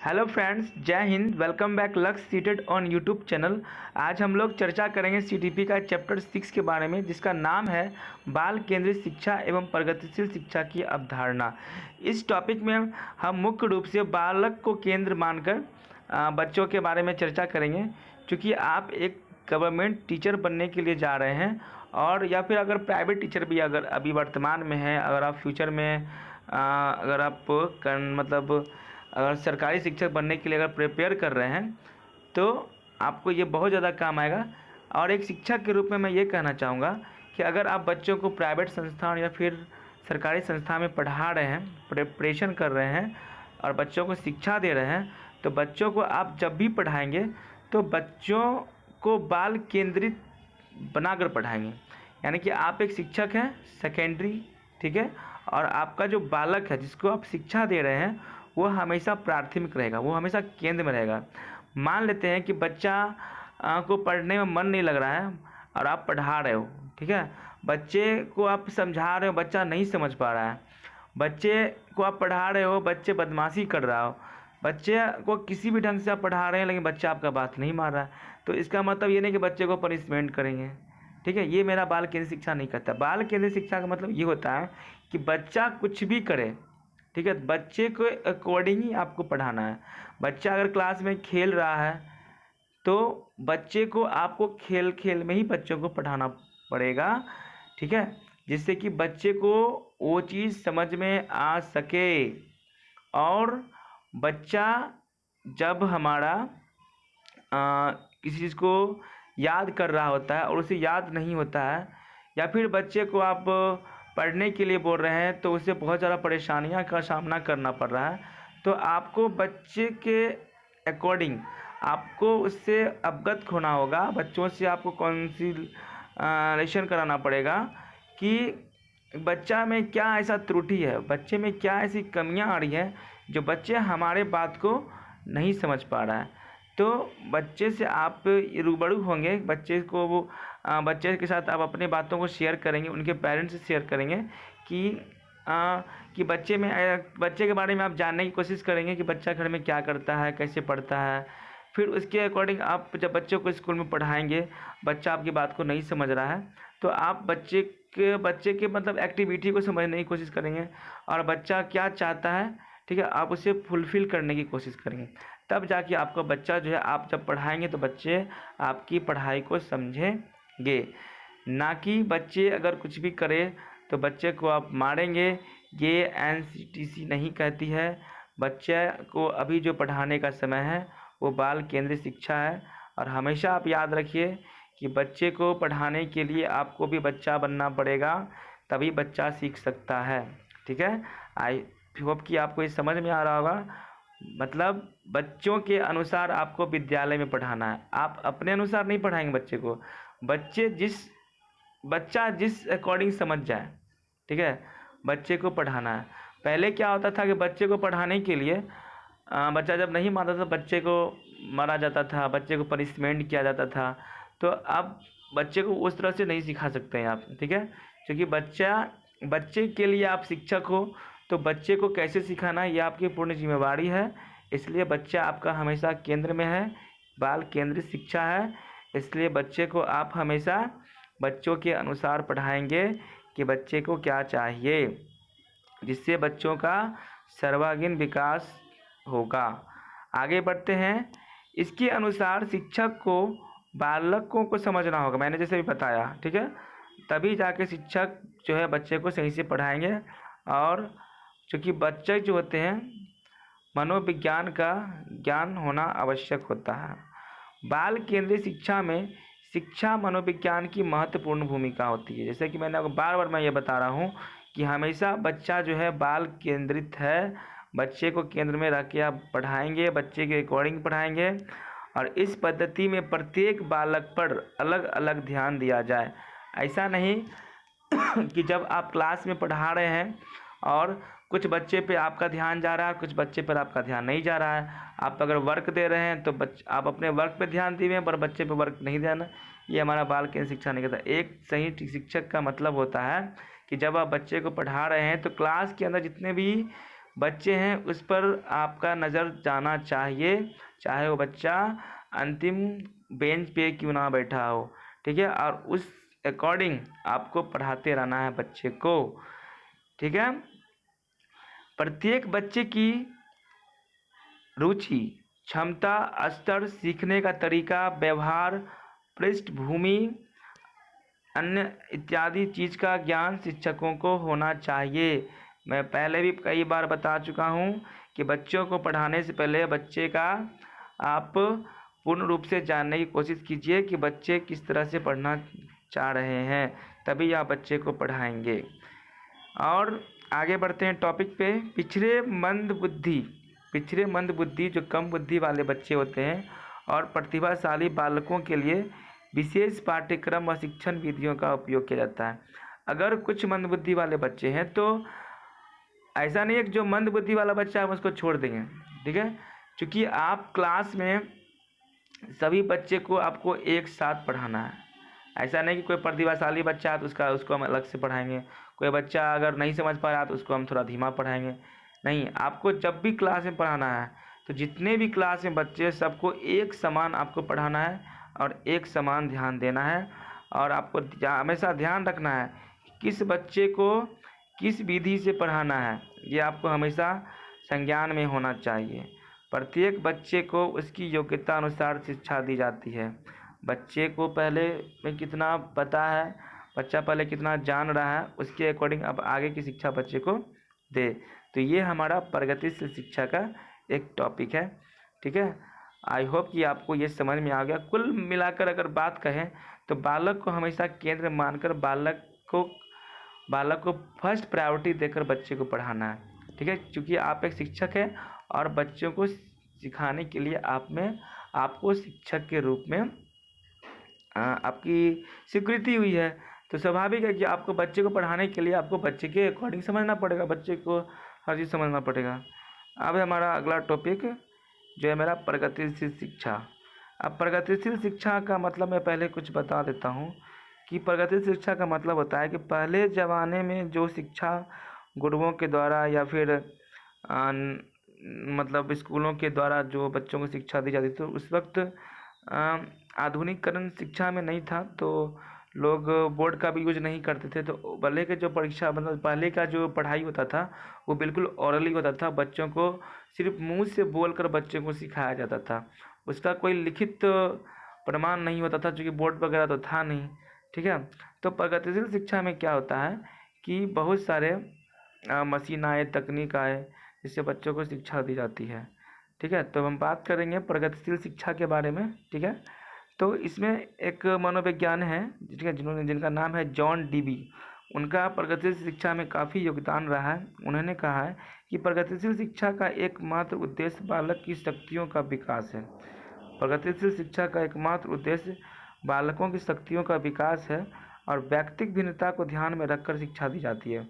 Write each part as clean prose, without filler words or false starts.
Hello friends, जय Hind. Welcome back lux seated on YouTube channel. आज हम लोग चर्चा करेंगे सीटीपी का चैप्टर 6 के बारे में, जिसका नाम है बाल केंद्रित शिक्षा एवं प्रगतिशील शिक्षा की अवधारणा। इस टॉपिक में हम मुख्य रूप से बालक को केंद्र मानकर बच्चों के बारे में चर्चा करेंगे। क्योंकि आप एक गवर्नमेंट टीचर बनने के लिए जा रहे हैं, और या फिर अगर प्राइवेट टीचर भी अगर अभी वर्तमान में है, अगर आप फ्यूचर में अगर आप अगर सरकारी शिक्षक बनने के लिए अगर प्रिपेयर कर रहे हैं तो आपको ये बहुत ज़्यादा काम आएगा। और एक शिक्षक के रूप में मैं ये कहना चाहूँगा कि अगर आप बच्चों को प्राइवेट संस्थान या फिर सरकारी संस्था में पढ़ा रहे हैं, प्रिपरेशन कर रहे हैं और बच्चों को शिक्षा दे रहे हैं, तो बच्चों को आप जब भी पढ़ाएंगे तो बच्चों को बाल केंद्रित बनाकर पढ़ाएंगे। यानी कि आप एक शिक्षक हैं सेकेंडरी, ठीक है, और आपका जो बालक है जिसको आप शिक्षा दे रहे हैं वो हमेशा प्राथमिक रहेगा, वो हमेशा केंद्र में रहेगा। मान लेते हैं कि बच्चा को पढ़ने में मन नहीं लग रहा है और आप पढ़ा रहे हो, ठीक है, बच्चे को आप समझा रहे हो, बच्चा नहीं समझ पा रहा है, बच्चे को आप पढ़ा रहे हो, बच्चे बदमाशी कर रहा हो, बच्चे को किसी भी ढंग से आप पढ़ा रहे हैं लेकिन बच्चा आपका बात नहीं मान रहा है, तो इसका मतलब ये नहीं कि बच्चे को पनिशमेंट करेंगे, ठीक है। ये मेरा बाल केंद्रित शिक्षा नहीं करता। बाल केंद्रित शिक्षा का मतलब ये होता है कि बच्चा कुछ भी करे, ठीक है, बच्चे को अकॉर्डिंग ही आपको पढ़ाना है। बच्चा अगर क्लास में खेल रहा है तो बच्चे को आपको खेल खेल में ही बच्चों को पढ़ाना पड़ेगा, ठीक है, जिससे कि बच्चे को वो चीज़ समझ में आ सके। और बच्चा जब हमारा किसी चीज़ को याद कर रहा होता है और उसे याद नहीं होता है, या फिर बच्चे को आप पढ़ने के लिए बोल रहे हैं तो उसे बहुत ज़्यादा परेशानियां का सामना करना पड़ रहा है, तो आपको बच्चे के अकॉर्डिंग आपको उससे अवगत होना होगा। बच्चों से आपको कंसल्टेशन कराना पड़ेगा कि बच्चा में क्या ऐसा त्रुटि है, बच्चे में क्या ऐसी कमियां आ रही हैं जो बच्चे हमारे बात को नहीं समझ पा रहा है। तो बच्चे से आप रूबरू होंगे, बच्चे को वो बच्चे के साथ आप अपने बातों को शेयर करेंगे, उनके पेरेंट्स से शेयर करेंगे कि बच्चे के बारे में आप जानने की कोशिश करेंगे कि बच्चा घर में क्या करता है, कैसे पढ़ता है। फिर उसके अकॉर्डिंग आप जब बच्चों को स्कूल में पढ़ाएंगे, बच्चा आपकी बात को नहीं समझ रहा है तो आप बच्चे के मतलब एक्टिविटी को समझने की कोशिश करेंगे और बच्चा क्या चाहता है, ठीक है, आप उसे फुलफ़िल करने की कोशिश करेंगे। तब जाके आपका बच्चा जो है, आप जब पढ़ाएंगे तो बच्चे आपकी पढ़ाई को समझेंगे। ना कि बच्चे अगर कुछ भी करे तो बच्चे को आप मारेंगे। ये एनसीटीसी नहीं कहती है। बच्चे को अभी जो पढ़ाने का समय है वो बाल केंद्रित शिक्षा है। और हमेशा आप याद रखिए कि बच्चे को पढ़ाने के लिए आपको भी बच्चा बनना पड़ेगा, तभी बच्चा सीख सकता है, ठीक है। आई होप कि आपको ये समझ में आ रहा होगा। मतलब बच्चों के अनुसार आपको विद्यालय में पढ़ाना है, आप अपने अनुसार नहीं पढ़ाएंगे बच्चे को। बच्चा जिस अकॉर्डिंग समझ जाए, ठीक है, बच्चे को पढ़ाना है। पहले क्या होता था कि बच्चे को पढ़ाने के लिए बच्चा जब नहीं मानता था बच्चे को मारा जाता था, बच्चे को पनिशमेंट किया जाता था। तो अब बच्चे को उस तरह से नहीं सिखा सकते हैं आप, ठीक है, क्योंकि बच्चे के लिए आप शिक्षक हो, तो बच्चे को कैसे सिखाना है ये आपकी पूर्ण जिम्मेवारी है। इसलिए बच्चा आपका हमेशा केंद्र में है, बाल केंद्रित शिक्षा है। इसलिए बच्चे को आप हमेशा बच्चों के अनुसार पढ़ाएंगे कि बच्चे को क्या चाहिए, जिससे बच्चों का सर्वांगीण विकास होगा। आगे बढ़ते हैं। इसके अनुसार शिक्षक को बालकों को समझना होगा, मैंने जैसे भी बताया, ठीक है, तभी जाके शिक्षक जो है बच्चे को सही से पढ़ाएंगे। और चूँकि बच्चे जो होते हैं मनोविज्ञान का ज्ञान होना आवश्यक होता है। बाल केंद्रित शिक्षा में शिक्षा मनोविज्ञान की महत्वपूर्ण भूमिका होती है। जैसे कि मैंने आपको बार बार मैं ये बता रहा हूँ कि हमेशा बच्चा जो है बाल केंद्रित है। बच्चे को केंद्र में रख के आप पढ़ाएंगे, बच्चे के अकॉर्डिंग पढ़ाएंगे, और इस पद्धति में प्रत्येक बालक पर अलग अलग ध्यान दिया जाए। ऐसा नहीं कि जब आप क्लास में पढ़ा रहे हैं और कुछ बच्चे पे आपका ध्यान जा रहा है, कुछ बच्चे पर आपका ध्यान नहीं जा रहा है। आप अगर वर्क दे रहे हैं तो आप अपने वर्क पे ध्यान दीजिए, पर बच्चे पे वर्क नहीं देना। ये हमारा बाल केंद्रित शिक्षा नहीं करता। एक सही शिक्षक का मतलब होता है कि जब आप बच्चे को पढ़ा रहे हैं तो क्लास के अंदर जितने भी बच्चे हैं उस पर आपका नज़र जाना चाहिए, चाहे वो बच्चा अंतिम बेंच पे क्यों ना बैठा हो, ठीक है। और उस अकॉर्डिंग आपको पढ़ाते रहना है बच्चे को, ठीक है। प्रत्येक बच्चे की रुचि, क्षमता, स्तर, सीखने का तरीका, व्यवहार, पृष्ठभूमि, अन्य इत्यादि चीज़ का ज्ञान शिक्षकों को होना चाहिए। मैं पहले भी कई बार बता चुका हूँ कि बच्चों को पढ़ाने से पहले बच्चे का आप पूर्ण रूप से जानने की कोशिश कीजिए कि बच्चे किस तरह से पढ़ना चाह रहे हैं, तभी आप बच्चे को पढ़ाएंगे। और आगे बढ़ते हैं टॉपिक पे। पिछड़े मंद बुद्धि जो कम बुद्धि वाले बच्चे होते हैं और प्रतिभाशाली बालकों के लिए विशेष पाठ्यक्रम व शिक्षण विधियों का उपयोग किया जाता है। अगर कुछ मंद बुद्धि वाले बच्चे हैं तो ऐसा नहीं है कि जो मंद बुद्धि वाला बच्चा है हम उसको छोड़ देंगे, ठीक है। क्योंकि आप क्लास में सभी बच्चे को आपको एक साथ पढ़ाना है। ऐसा नहीं कि कोई प्रतिभाशाली बच्चा है तो उसको हम अलग से पढ़ाएंगे, कोई बच्चा अगर नहीं समझ पा रहा तो उसको हम थोड़ा धीमा पढ़ाएंगे। नहीं, आपको जब भी क्लास में पढ़ाना है तो जितने भी क्लास में बच्चे सबको एक समान आपको पढ़ाना है और एक समान ध्यान देना है। और आपको हमेशा ध्यान रखना है कि किस बच्चे को किस विधि से पढ़ाना है, ये आपको हमेशा संज्ञान में होना चाहिए। प्रत्येक बच्चे को उसकी योग्यता अनुसार शिक्षा दी जाती है। बच्चे को पहले में कितना पता है, बच्चा पहले कितना जान रहा है, उसके अकॉर्डिंग अब आगे की शिक्षा बच्चे को दे। तो ये हमारा प्रगतिशील शिक्षा का एक टॉपिक है, ठीक है। आई होप कि आपको ये समझ में आ गया। कुल मिलाकर अगर बात कहें तो बालक को हमेशा केंद्र मानकर बालक को फर्स्ट प्रायोरिटी देकर बच्चे को पढ़ाना है, ठीक है। क्योंकि आप एक शिक्षक हैं और बच्चों को सिखाने के लिए आपको शिक्षक के रूप में आपकी स्वीकृति हुई है। तो स्वाभाविक है कि आपको बच्चे को पढ़ाने के लिए आपको बच्चे के अकॉर्डिंग समझना पड़ेगा, बच्चे को हर चीज़ समझना पड़ेगा। अब हमारा अगला टॉपिक जो है मेरा प्रगतिशील शिक्षा। अब प्रगतिशील शिक्षा का मतलब मैं पहले कुछ बता देता हूँ कि प्रगतिशील शिक्षा का मतलब होता है कि पहले ज़माने में जो शिक्षा गुरुओं के द्वारा या फिर मतलब स्कूलों के द्वारा जो बच्चों को शिक्षा दी जाती थी उस वक्त आधुनिकीकरण शिक्षा में नहीं था, तो लोग बोर्ड का भी यूज नहीं करते थे। तो पहले के जो परीक्षा मतलब पहले का जो पढ़ाई होता था वो बिल्कुल ओरली होता था, बच्चों को सिर्फ मुंह से बोलकर बच्चों को सिखाया जाता था, उसका कोई लिखित प्रमाण नहीं होता था क्योंकि बोर्ड वगैरह तो था नहीं, ठीक है। तो प्रगतिशील शिक्षा में क्या होता है कि बहुत सारे मशीन आए, तकनीक आए, जिससे बच्चों को शिक्षा दी जाती है, ठीक है। तो हम बात करेंगे प्रगतिशील शिक्षा के बारे में, ठीक है। तो इसमें एक मनोविज्ञान है जिनका नाम है जॉन डीबी। उनका प्रगतिशील शिक्षा में काफ़ी योगदान रहा है। उन्होंने कहा है कि प्रगतिशील शिक्षा का एकमात्र उद्देश्य बालक की शक्तियों का विकास है। प्रगतिशील शिक्षा का एकमात्र उद्देश्य बालकों की शक्तियों का विकास है और व्यक्तिगत भिन्नता को ध्यान में रखकर शिक्षा दी जाती है।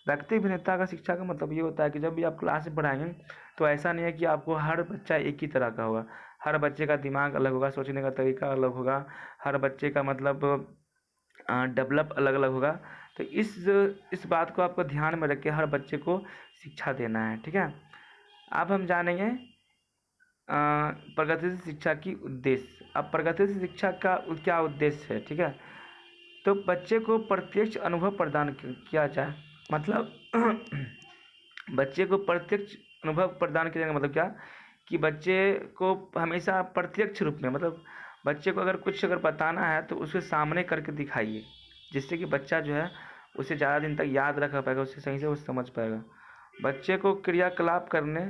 व्यक्तिगत भिन्नता का शिक्षा का मतलब ये होता है कि जब भी आप क्लास में पढ़ाएंगे तो ऐसा नहीं है कि आपको हर बच्चा एक ही तरह का होगा, हर बच्चे का दिमाग अलग होगा, सोचने का तरीका अलग होगा, हर बच्चे का मतलब डेवलप अलग अलग होगा। तो इस बात को आपको ध्यान में रख के हर बच्चे को शिक्षा देना है, ठीक है। अब हम जानेंगे प्रगतिशील शिक्षा की उद्देश्य। अब प्रगतिशील शिक्षा का क्या उद्देश्य है, ठीक है। तो बच्चे को प्रत्यक्ष अनुभव प्रदान किया जाए, मतलब बच्चे को प्रत्यक्ष अनुभव प्रदान किया जाएगा, मतलब क्या कि बच्चे को हमेशा प्रत्यक्ष रूप में, मतलब बच्चे को अगर बताना है तो उसके सामने करके दिखाइए, जिससे कि बच्चा जो है उसे ज़्यादा दिन तक याद रख पाएगा, उससे सही से वो समझ पाएगा। बच्चे को क्रियाकलाप करने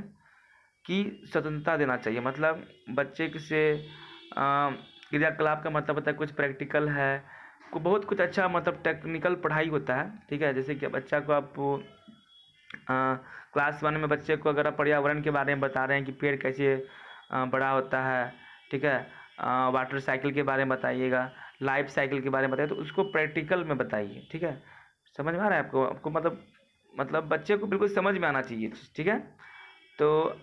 की स्वतंत्रता देना चाहिए, मतलब बच्चे से क्रियाकलाप का मतलब होता है कुछ प्रैक्टिकल है, बहुत कुछ अच्छा मतलब टेक्निकल पढ़ाई होता है, ठीक है। जैसे कि बच्चा को आप क्लास 1 में बच्चे को अगर आप पर्यावरण के बारे में बता रहे हैं कि पेड़ कैसे बड़ा होता है, ठीक है, वाटर साइकिल के बारे में बताइएगा, लाइफ साइकिल के बारे में बताइए, तो उसको प्रैक्टिकल में बताइए, ठीक है। समझ में आ रहा है आपको मतलब बच्चे को बिल्कुल समझ में आना चाहिए, ठीक है। तो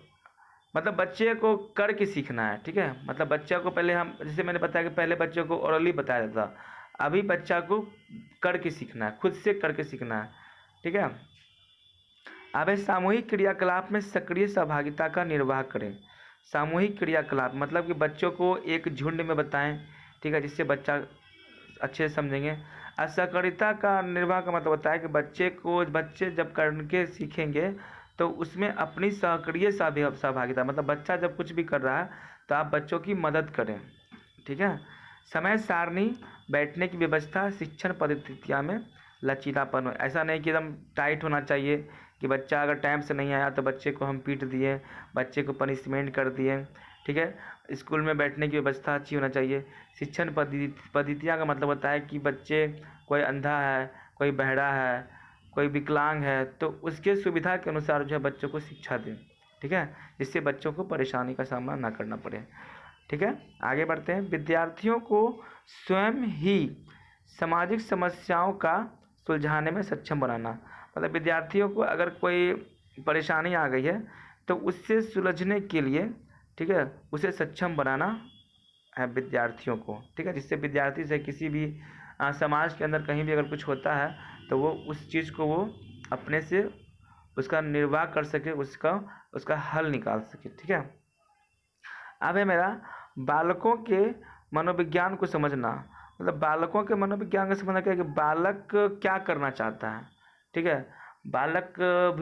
मतलब बच्चे को करके सीखना है, ठीक है। मतलब बच्चा को पहले हम जैसे मैंने बताया कि पहले बच्चों को ओरली बताया जाता था, अभी बच्चा को करके सीखना है, खुद से करके सीखना है, ठीक है। अब है सामूहिक क्रियाकलाप में सक्रिय सहभागिता का निर्वाह करें। सामूहिक क्रियाकलाप मतलब कि बच्चों को एक झुंड में बताएं, ठीक है, जिससे बच्चा अच्छे से समझेंगे। असहकारिता का निर्वाह का मतलब होता है कि बच्चे जब करके सीखेंगे तो उसमें अपनी सक्रिय सहभागिता, मतलब बच्चा जब कुछ भी कर रहा है तो आप बच्चों की मदद करें, ठीक है। समय सारणी, बैठने की व्यवस्था, शिक्षण पद्धतियाँ में लचीलापन हो। ऐसा नहीं कि एकदम टाइट होना चाहिए कि बच्चा अगर टाइम से नहीं आया तो बच्चे को हम पीट दिए, बच्चे को पनिशमेंट कर दिए, ठीक है। स्कूल में बैठने की व्यवस्था अच्छी होना चाहिए। शिक्षण पद्धतियाँ का मतलब होता है कि बच्चे, कोई अंधा है, कोई बहरा है, कोई विकलांग है, तो उसके सुविधा के अनुसार जो है बच्चों को शिक्षा दें, ठीक है, जिससे बच्चों को परेशानी का सामना ना करना पड़े, ठीक है। आगे बढ़ते हैं। विद्यार्थियों को स्वयं ही सामाजिक समस्याओं का सुलझाने में सक्षम बनाना, मतलब विद्यार्थियों को अगर कोई परेशानी आ गई है तो उससे सुलझने के लिए, ठीक है, उसे सक्षम बनाना है विद्यार्थियों को, ठीक है, जिससे विद्यार्थी से किसी भी समाज के अंदर कहीं भी अगर कुछ होता है तो वो उस चीज़ को वो अपने से उसका निर्वाह कर सके, उसका हल निकाल सके, ठीक है। अब है मेरा बालकों के मनोविज्ञान को समझना, मतलब बालकों के मनोविज्ञान को समझना क्या है कि बालक क्या करना चाहता है, ठीक है, बालक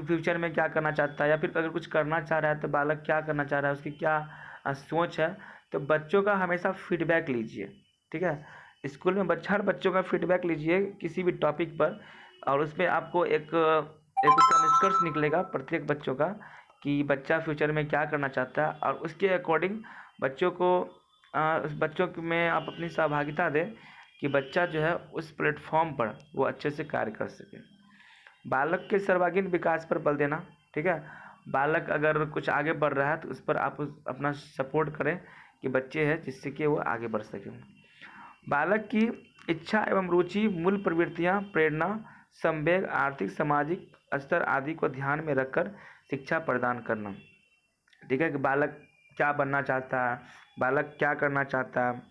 फ्यूचर में क्या करना चाहता है, या फिर अगर कुछ करना चाह रहा है तो बालक क्या करना चाह रहा है, उसकी क्या सोच है। तो बच्चों का हमेशा फीडबैक लीजिए, ठीक है। स्कूल में हर बच्चों का फीडबैक लीजिए किसी भी टॉपिक पर, और उसमें आपको एक उसका निष्कर्ष निकलेगा प्रत्येक बच्चों का कि बच्चा फ्यूचर में क्या करना चाहता है, और उसके अकॉर्डिंग बच्चों को उस बच्चों में आप अपनी सहभागिता दें कि बच्चा जो है उस प्लेटफॉर्म पर वो अच्छे से कार्य कर सके। बालक के सर्वांगीण विकास पर बल देना, ठीक है। बालक अगर कुछ आगे बढ़ रहा है तो उस पर आप अपना सपोर्ट करें कि बच्चे हैं जिससे कि वो आगे बढ़ सके। बालक की इच्छा एवं रुचि, मूल प्रवृत्तियाँ, प्रेरणा, संवेग, आर्थिक सामाजिक स्तर आदि को ध्यान में रखकर शिक्षा प्रदान करना, ठीक है, कि बालक क्या बनना चाहता है, बालक क्या करना चाहता है,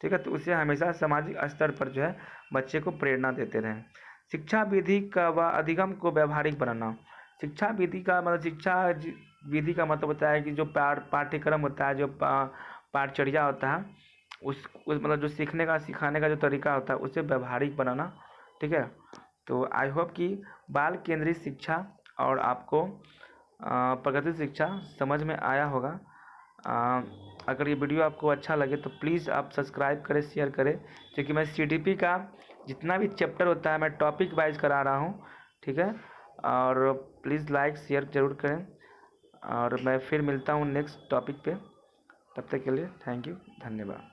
ठीक है, तो उसे हमेशा सामाजिक स्तर पर जो है बच्चे को प्रेरणा देते रहें। शिक्षा विधि का व अधिगम को व्यावहारिक बनाना। शिक्षा विधि का मतलब विधि का मतलब होता है कि जो पाठ्यक्रम होता है, जो पाठचर्या होता है, उस मतलब जो सीखने का सिखाने का जो तरीका होता है उसे व्यावहारिक बनाना, ठीक है। तो आई होप कि बाल केंद्रित शिक्षा और आपको प्रगति शिक्षा समझ में आया होगा। अगर ये वीडियो आपको अच्छा लगे तो प्लीज़ आप सब्सक्राइब करें, शेयर करें, क्योंकि मैं सीटीपी का जितना भी चैप्टर होता है मैं टॉपिक वाइज करा रहा हूँ, ठीक है। और प्लीज़ लाइक शेयर ज़रूर करें, और मैं फिर मिलता हूँ नेक्स्ट टॉपिक पे। तब तक के लिए थैंक यू, धन्यवाद।